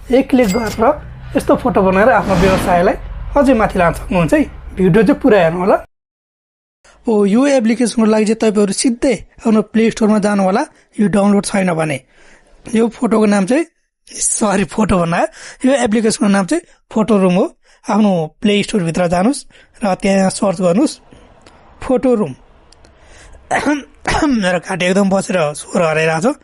एक क्लिक गरेर यस्तो फोटो बनाएर आफ्नो व्यवसायलाई अझै माथि लान सक्नुहुन्छ है। भिडियो चाहिँ पुरा हेर्नु होला। यो एप्लिकेसनको लागि चाहिँ तपाईहरु सिधै आफ्नो प्ले स्टोरमा जानु होला। यो डाउनलोड छैन भने यो फोटोको नाम चाहिँ फोटो बनायो। यो एप्लिकेसनको नाम चाहिँ फोटो रुम हो। आफ्नो प्ले स्टोर भित्र जानुस् र त्यहाँ सर्च गर्नुस् फोटो रुम। मेरो घाँटी एकदम बसेर स्वर हराइरहेको छ।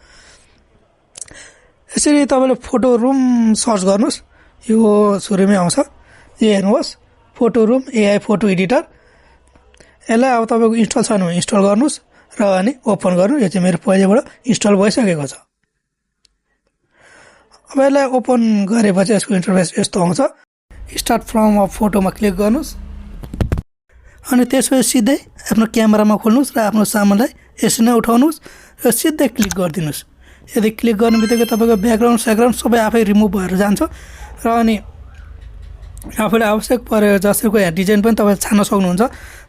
यसरी तपाईले फोटो रुम सर्च गर्नुस्, यो सुरुमै आउँछ। यो हेर्नुहोस् photo room AI photo editor. यसलाई अब तपाईको इन्स्टल छैन भने इन्स्टल गर्नुस् र अनि ओपन गर्नु। यो चाहिँ मेरो पहिलेबाट इन्स्टल भइसकेको छ। अब यसलाई ओपन गरेपछि यसको इन्टरफेस यस्तो आउँछ। स्टार्ट फ्रम अ फोटोमा क्लिक गर्नुस् अनि त्यसपछि सिधै आफ्नो क्यामेरामा खोल्नुस् र आफ्नो सामानलाई यसरी नै उठाउनुस् र सिधै क्लिक गरिदिनुस्। यदि क्लिक गर्नुबित्तिकै तपाईको ब्याकग्राउन्ड सबै आफै रिमुभ भएर जान्छ र अनि आफूलाई आवश्यक परेको जसैको यहाँ डिजाइन पनि तपाईले छान्न सक्नुहुन्छ।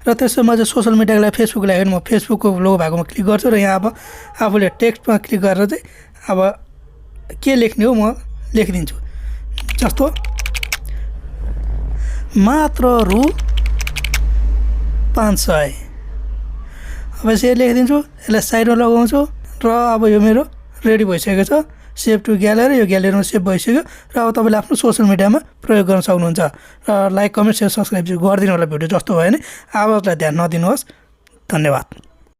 र त्यसपछि म चाहिँ सोशल मिडियाको लागि फेसबुक लागि म फेसबुकको लोगो भएकोमा क्लिक गर्छु र यहाँ अब आफूले टेक्स्टमा क्लिक गरेर चाहिँ अब के लेख्ने हो म लेखिदिन्छु। जस्तो मात्र रु 500। अब यसरी लेखिदिन्छु। यसलाई साइडमा लगाउँछु र अब यो मेरो रेडी भइसकेको छ। सेभ टु ग्यालेरी, यो ग्यालेरीमा सेभ भइसक्यो र अब तपाईले आफ्नो सोशल मिडियामा प्रयोग गर्न सक्नुहुन्छ। र लाइक कमेन्ट शेयर सब्स्क्राइब गरिदिनु होला भिडियो जस्तो भयो भने। आवाजलाई ध्यान नदिनुहोस्। धन्यवाद।